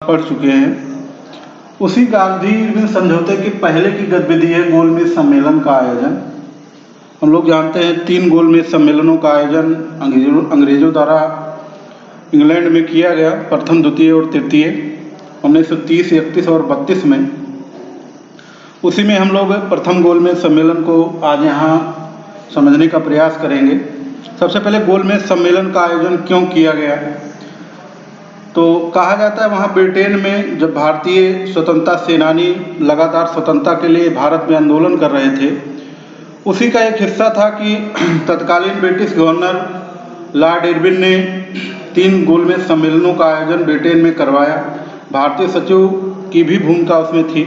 पढ़ चुके हैं। उसी गांधी इरविन समझौते की पहले की गतिविधि है गोलमेज सम्मेलन का आयोजन। हम लोग जानते हैं 3 गोलमेज सम्मेलनों का आयोजन अंग्रेजों द्वारा इंग्लैंड में किया गया, प्रथम, द्वितीय और तृतीय 1930, 31 और 32 में। उसी में हम लोग प्रथम गोलमेज सम्मेलन को आज यहाँ समझने का प्रयास करेंगे। सबसे पहले गोलमेज सम्मेलन का आयोजन क्यों किया गया, तो कहा जाता है वहाँ ब्रिटेन में जब भारतीय स्वतंत्रता सेनानी लगातार स्वतंत्रता के लिए भारत में आंदोलन कर रहे थे, उसी का एक हिस्सा था कि तत्कालीन ब्रिटिश गवर्नर लॉर्ड इरविन ने 3 गोलमेज सम्मेलनों का आयोजन ब्रिटेन में करवाया। भारतीय सचिव की भी भूमिका उसमें थी।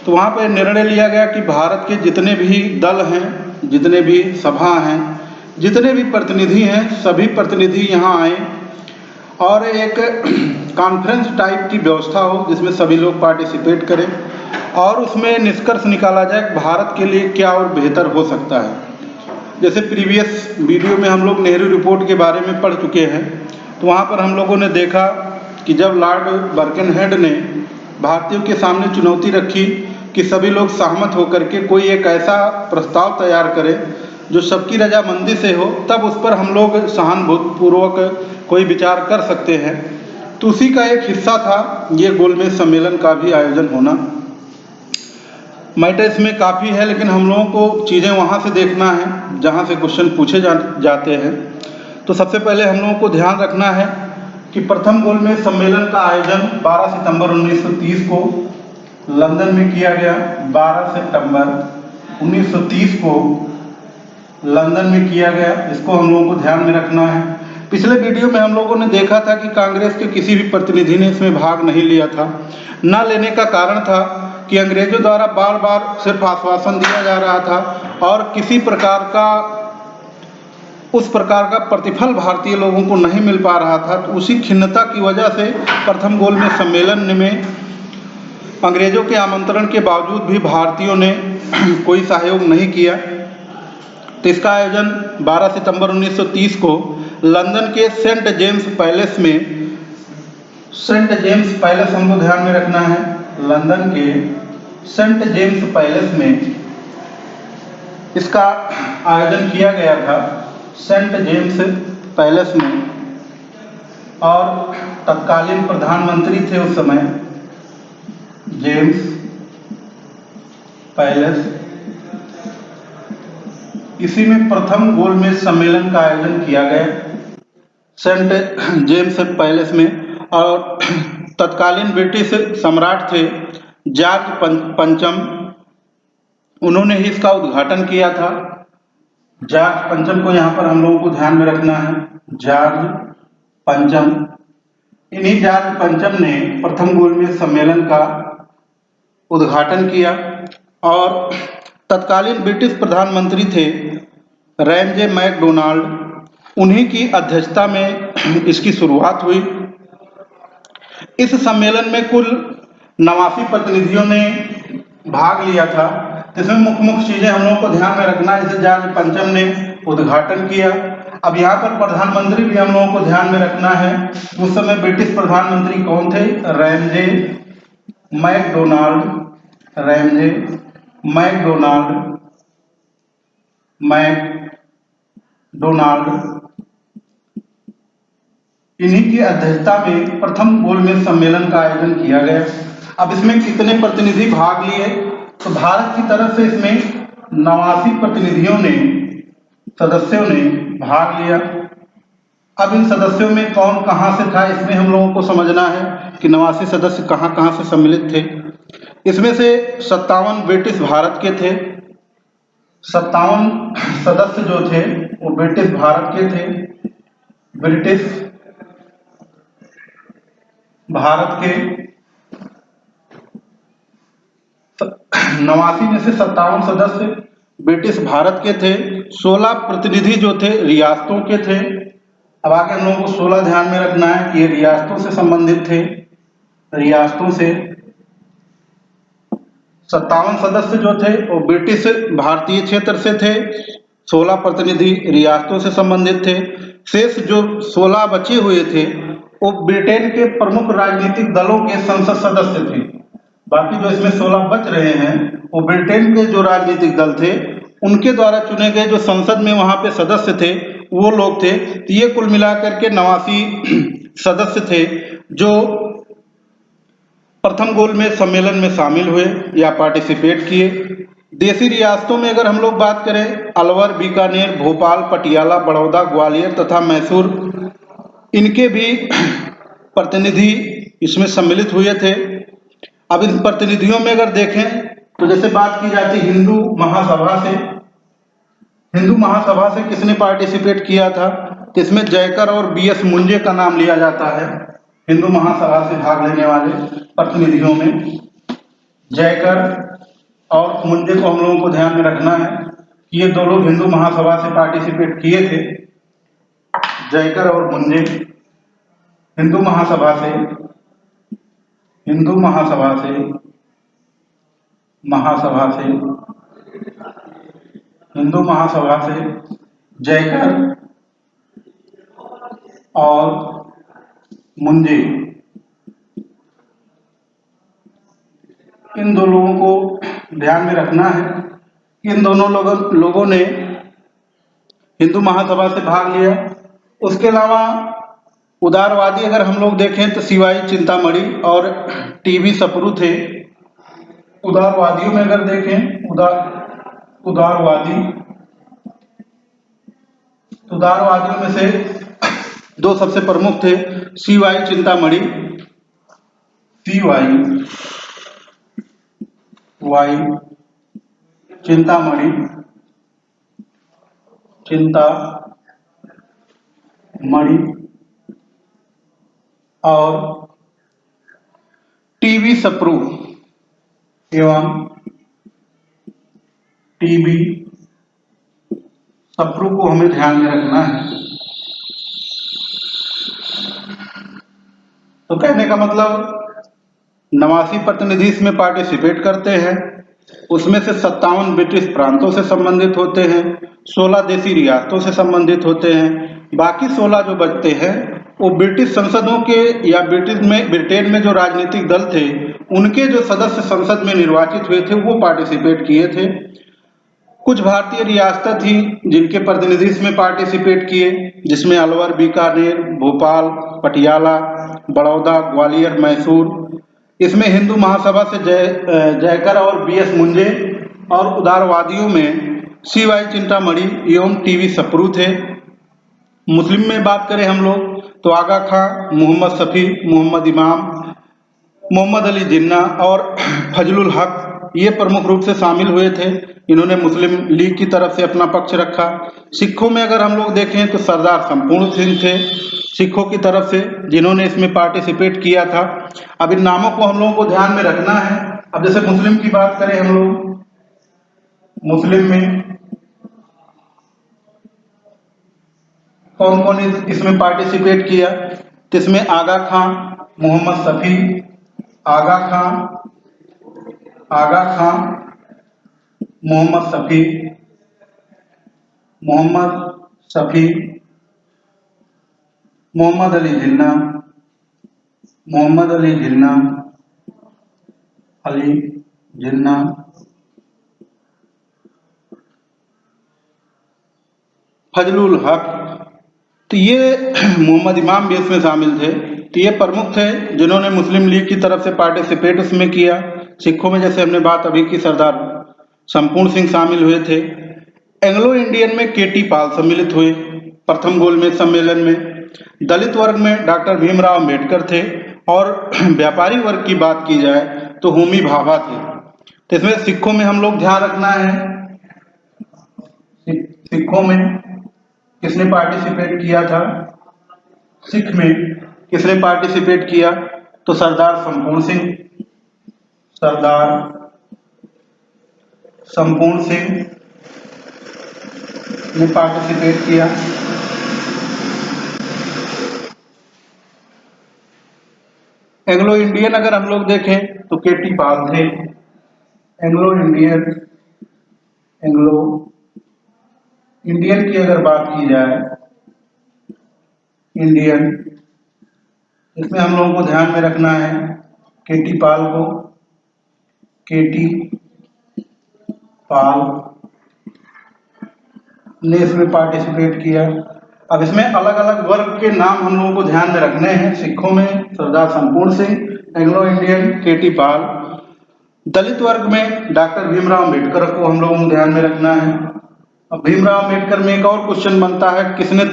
तो वहाँ पर निर्णय लिया गया कि भारत के जितने भी दल हैं, जितने भी सभा हैं, जितने भी प्रतिनिधि हैं, सभी प्रतिनिधि यहाँ आए और एक कॉन्फ्रेंस टाइप की व्यवस्था हो जिसमें सभी लोग पार्टिसिपेट करें और उसमें निष्कर्ष निकाला जाए कि भारत के लिए क्या और बेहतर हो सकता है। जैसे प्रीवियस वीडियो में हम लोग नेहरू रिपोर्ट के बारे में पढ़ चुके हैं, तो वहाँ पर हम लोगों ने देखा कि जब लॉर्ड बर्किनहेड ने भारतीयों के सामने चुनौती रखी कि सभी लोग सहमत होकर के कोई एक ऐसा प्रस्ताव तैयार करें जो सबकी रजामंदी से हो, तब उस पर हम लोग सहानुभूतिपूर्वक कोई विचार कर सकते हैं। तो उसी का एक हिस्सा था ये गोलमेज सम्मेलन का भी आयोजन होना। मैटर इसमें काफ़ी है, लेकिन हम लोगों को चीज़ें वहाँ से देखना है जहाँ से क्वेश्चन पूछे जाते हैं। तो सबसे पहले हम लोगों को ध्यान रखना है कि प्रथम गोलमेज सम्मेलन का आयोजन 12 सितंबर 1930 को लंदन में किया गया। 12 सितंबर 1930 को लंदन में किया गया, इसको हम लोगों को ध्यान में रखना है। पिछले वीडियो में हम लोगों ने देखा था कि कांग्रेस के किसी भी प्रतिनिधि ने इसमें भाग नहीं लिया था। न लेने का कारण था कि अंग्रेजों द्वारा बार बार सिर्फ आश्वासन दिया जा रहा था और किसी प्रकार का उस प्रकार का प्रतिफल भारतीय लोगों को नहीं मिल पा रहा था। तो उसी खिन्नता की वजह से प्रथम गोलमेज सम्मेलन में अंग्रेजों के आमंत्रण के बावजूद भी भारतीयों ने कोई सहयोग नहीं किया। तो इसका आयोजन 12 सितंबर 1930 को लंदन के सेंट जेम्स पैलेस में, सेंट जेम्स पैलेस हमको ध्यान में रखना है, लंदन के सेंट जेम्स पैलेस में इसका आयोजन किया गया था, सेंट जेम्स पैलेस में। और तत्कालीन प्रधानमंत्री थे उस समय जेम्स पैलेस। इसी में प्रथम गोलमेज सम्मेलन का आयोजन किया गया सेंट जेम्स पैलेस में। और तत्कालीन ब्रिटिश सम्राट थे जॉर्ज पंचम, उन्होंने ही इसका उद्घाटन किया था। जॉर्ज पंचम को यहाँ पर हम लोगों को ध्यान में रखना है, जॉर्ज पंचम। इन्हीं जॉर्ज पंचम ने प्रथम गोलमेज सम्मेलन का उद्घाटन किया। और तत्कालीन ब्रिटिश प्रधानमंत्री थे रैमजे मैकडोनाल्ड, उन्हीं की अध्यक्षता में इसकी शुरुआत हुई। इस सम्मेलन में कुल 89 प्रतिनिधियों ने भाग लिया था। इसमें मुख्य चीजें हम लोगों को ध्यान में रखना है। जैसे जॉर्ज पंचम ने उद्घाटन किया। अब यहाँ पर प्रधानमंत्री भी हम लोगों को ध्यान में रखना है। उस समय ब्रिटिश प्रधानमंत्री कौन थे? रैमजे मैकडोनाल्ड, रैमजे मैकडोनाल्ड, इन्हीं की अध्यक्षता में प्रथम गोलमेज सम्मेलन का आयोजन किया गया। अब इसमें कितने प्रतिनिधि भाग लिए? तो भारत की तरफ से इसमें 89 प्रतिनिधियों ने, सदस्यों ने भाग लिया। अब इन सदस्यों में कौन कहां से था, इसमें हम लोगों को समझना है कि 89 सदस्य कहां कहां से सम्मिलित थे। इसमें से 57 ब्रिटिश भारत के थे, 57 सदस्य जो थे वो ब्रिटिश भारत के थे, ब्रिटिश भारत के। 89 में से 57 सदस्य ब्रिटिश भारत के थे। 16 प्रतिनिधि जो थे रियासतों के थे। अब आगे हम लोगों को 16 ध्यान में रखना है कि ये रियासतों से संबंधित थे, रियासतों से। 57 सदस्य जो थे वो ब्रिटिश भारतीय क्षेत्र से थे, 16 प्रतिनिधि रियासतों से संबंधित थे। शेष जो 16 बचे हुए थे वो ब्रिटेन के प्रमुख राजनीतिक दलों के संसद सदस्य थे। बाकी जो इसमें 16 बच रहे हैं वो ब्रिटेन के जो राजनीतिक दल थे उनके द्वारा चुने गए जो संसद में वहां पे सदस्य थे वो लोग थे। तो ये कुल मिलाकर के 89 सदस्य थे जो प्रथम गोलमेज सम्मेलन में शामिल हुए या पार्टिसिपेट किए। देशी रियासतों में अगर हम लोग बात करें, अलवर, बीकानेर, भोपाल, पटियाला, बड़ौदा, ग्वालियर तथा मैसूर, इनके भी प्रतिनिधि इसमें सम्मिलित हुए थे। अब इन प्रतिनिधियों में अगर देखें तो जैसे बात की जाती हिंदू महासभा से, हिंदू महासभा से किसने पार्टिसिपेट किया था, तो इसमें जयकर और बीएस मुंजे का नाम लिया जाता है। हिंदू महासभा से भाग लेने वाले प्रतिनिधियों में जयकर और मुंजे को हम लोगों को ध्यान में रखना है कि ये दो लोग हिंदू महासभा से पार्टिसिपेट किए थे। जयकर और मुंजे हिंदू महासभा से, हिंदू महासभा से, महासभा से, हिंदू महासभा से जयकर और मुंजे, इन दो लोगों को ध्यान में रखना है कि इन दोनों लोगों ने हिंदू महासभा से भाग लिया। उसके अलावा उदारवादी अगर हम लोग देखें तो शिवाजी चिंतामणि और टीवी सप्रू थे। उदारवादियों में अगर देखें उदारवादी, उदारवादियों में से दो सबसे प्रमुख थे, शिवाजी चिंतामणि, वाई चिंतामणि, चिंतामणि और टीवी सप्रू एवं टीवी सप्रू को हमें ध्यान में रखना है। तो कहने का मतलब 89 प्रतिनिधि इसमें पार्टिसिपेट करते हैं। उसमें से 57 ब्रिटिश प्रांतों से संबंधित होते हैं, 16 देशी रियासतों से संबंधित होते हैं। बाकी 16 जो बचते हैं वो ब्रिटिश संसदों के या ब्रिटेन में जो राजनीतिक दल थे उनके जो सदस्य संसद में निर्वाचित हुए थे वो पार्टिसिपेट किए थे। कुछ भारतीय रियासतें थी जिनके प्रतिनिधि इसमें पार्टिसिपेट किए, जिसमें अलवर, बीकानेर, भोपाल, पटियाला, बड़ौदा, ग्वालियर, मैसूर। इसमें हिंदू महासभा से जयकर और बीएस मुंजे और उदारवादियों में शिवाजी चिंतामणि एवं टीवी सप्रू थे। मुस्लिम में बात करें हम लोग तो आगा खां, मोहम्मद शफी, मोहम्मद इमाम, मोहम्मद अली जिन्ना और फजलुल हक ये प्रमुख रूप से शामिल हुए थे। इन्होंने मुस्लिम लीग की तरफ से अपना पक्ष रखा। सिखों में अगर हम लोग देखें तो सरदार संपूर्ण सिंह थे सिखों की तरफ से, जिन्होंने इसमें पार्टिसिपेट किया था। अब इन नामों को हम लोगों को ध्यान में रखना है। अब जैसे मुस्लिम की बात करें हम लोग, मुस्लिम में कौन कौन इसमें पार्टिसिपेट किया, तो इसमें आगा खां, मोहम्मद शफी, आगा खां, मोहम्मद शफी, मोहम्मद अली जिन्ना, फजलुल हक। तो ये मोहम्मद इमाम भी इसमें शामिल थे। तो ये प्रमुख थे जिन्होंने मुस्लिम लीग की तरफ से पार्टिसिपेट उसमें किया। सिखों में जैसे हमने बात अभी की सरदार संपूर्ण सिंह शामिल हुए थे। एंग्लो इंडियन में केटी पाल सम्मिलित हुए प्रथम गोलमेज सम्मेलन में। दलित वर्ग में डॉक्टर भीमराव अम्बेडकर थे और व्यापारी वर्ग की बात की जाए तो होमी भाभा थे। तो इसमें सिखों में हम लोग ध्यान रखना है, सिखों में किसने पार्टिसिपेट किया था, सिख में किसने पार्टिसिपेट किया, तो सरदार संपूर्ण सिंह ने पार्टिसिपेट किया। एंग्लो इंडियन अगर हम लोग देखें तो केटी पाल थे। एंग्लो इंडियन की अगर बात की जाए, इंडियन इसमें हम लोगों को ध्यान में रखना है केटी पाल को, केटी पाल ने इसमें पार्टिसिपेट किया। अब इसमें अलग अलग वर्ग के नाम हम लोगों को ध्यान में रखने हैं। सिखों में सरदार संपूर्ण सिंह, एंग्लो इंडियन केटी पाल, दलित वर्ग में डॉक्टर भीमराव अम्बेडकर को हम लोगों को ध्यान में रखना है। अब भीमराव अम्बेडकर में एक और क्वेश्चन बनता है, किसने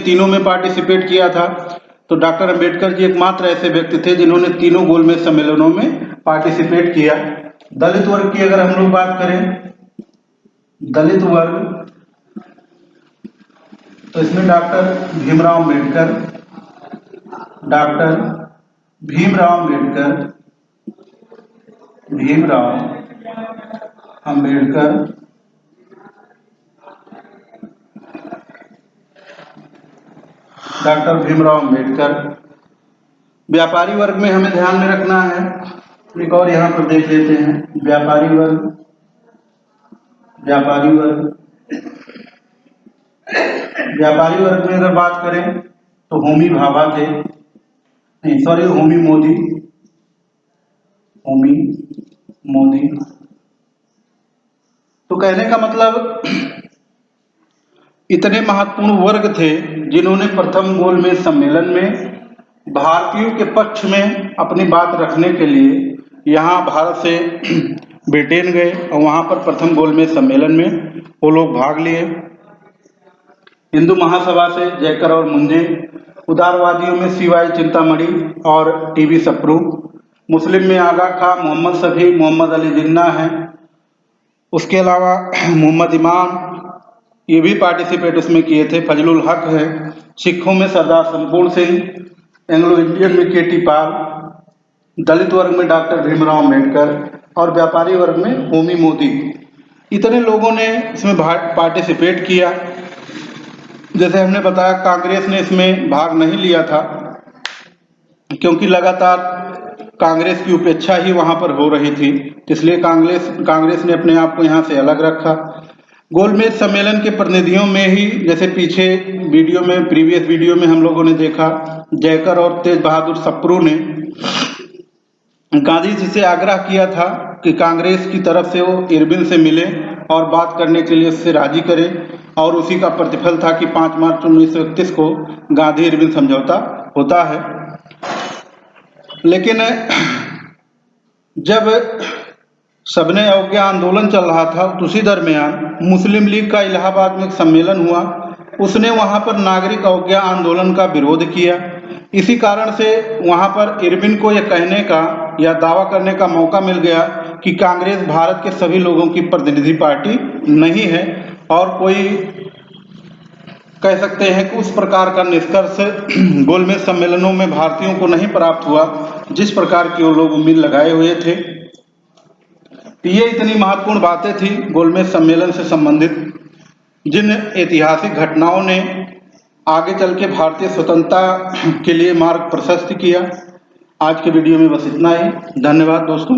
तीनों में पार्टिसिपेट किया था? तो डॉक्टर अम्बेडकर जी एकमात्र ऐसे व्यक्ति थे जिन्होंने तीनों गोलमेज सम्मेलनों में पार्टिसिपेट किया। दलित वर्ग की अगर हम लोग बात करें, दलित वर्ग, तो इसमें doctor Bhimrao Ambedkar, doctor Bhimrao Ambedkar, Bhimrao Ambedkar, doctor Bhimrao Ambedkar. व्यापारी वर्ग में हमें ध्यान में रखना है, एक और यहाँ पर देख लेते हैं, व्यापारी वर्ग, व्यापारी वर्ग, व्यापारी वर्ग में अगर बात करें तो होमी भाभा थे, नहीं सॉरी, होमी मोदी, होमी मोदी। तो कहने का मतलब इतने महत्वपूर्ण वर्ग थे जिन्होंने प्रथम गोलमेज सम्मेलन में भारतीयों के पक्ष में अपनी बात रखने के लिए यहाँ भारत से ब्रिटेन गए और वहाँ पर प्रथम गोलमेज सम्मेलन में वो लोग भाग लिए। हिंदू महासभा से जयकर और मुंजे, उदारवादियों में सीवाई चिंतामणि और टीबी सप्रू, मुस्लिम में आगा खां, मोहम्मद शफी, मोहम्मद अली जिन्ना हैं, उसके अलावा मोहम्मद इमाम ये भी पार्टिसिपेट उसमें किए थे, फजलुल हक है। सिखों में सरदार संपूर्ण सिंह, एंग्लो इंडियन में केटी पाल, दलित वर्ग में डॉक्टर भीमराव अम्बेडकर और व्यापारी वर्ग में होमी मोदी। इतने लोगों ने इसमें पार्टिसिपेट किया। जैसे हमने बताया कांग्रेस ने इसमें भाग नहीं लिया था क्योंकि लगातार कांग्रेस की उपेक्षा ही वहां पर हो रही थी, इसलिए कांग्रेस ने अपने आप को यहाँ से अलग रखा। गोलमेज सम्मेलन के प्रतिनिधियों में ही जैसे पीछे वीडियो में, प्रीवियस वीडियो में हम लोगों ने देखा, जयकर और तेज बहादुर सप्रू ने गांधी जी से आग्रह किया था कि कांग्रेस की तरफ से वो इरविन से मिले और बात करने के लिए उससे राजी करें, और उसी का प्रतिफल था कि 5 मार्च 1931 को गांधी इरविन समझौता होता है। लेकिन जब सबने अवज्ञा आंदोलन चल रहा था, उसी दरमियान मुस्लिम लीग का इलाहाबाद में एक सम्मेलन हुआ, उसने वहां पर नागरिक अवज्ञा आंदोलन का विरोध किया। इसी कारण से वहां पर इरविन को यह कहने का या दावा करने का मौका मिल गया कि कांग्रेस भारत के सभी लोगों की प्रतिनिधि पार्टी नहीं है, और कोई कह सकते हैं कि उस प्रकार का निष्कर्ष गोलमेज सम्मेलनों में भारतीयों को नहीं प्राप्त हुआ जिस प्रकार की वो लोग उम्मीद लगाए हुए थे। ये इतनी महत्वपूर्ण बातें थी गोलमेज सम्मेलन से संबंधित, जिन ऐतिहासिक घटनाओं ने आगे चल के भारतीय स्वतंत्रता के लिए मार्ग प्रशस्त किया। आज के वीडियो में बस इतना ही। धन्यवाद दोस्तों।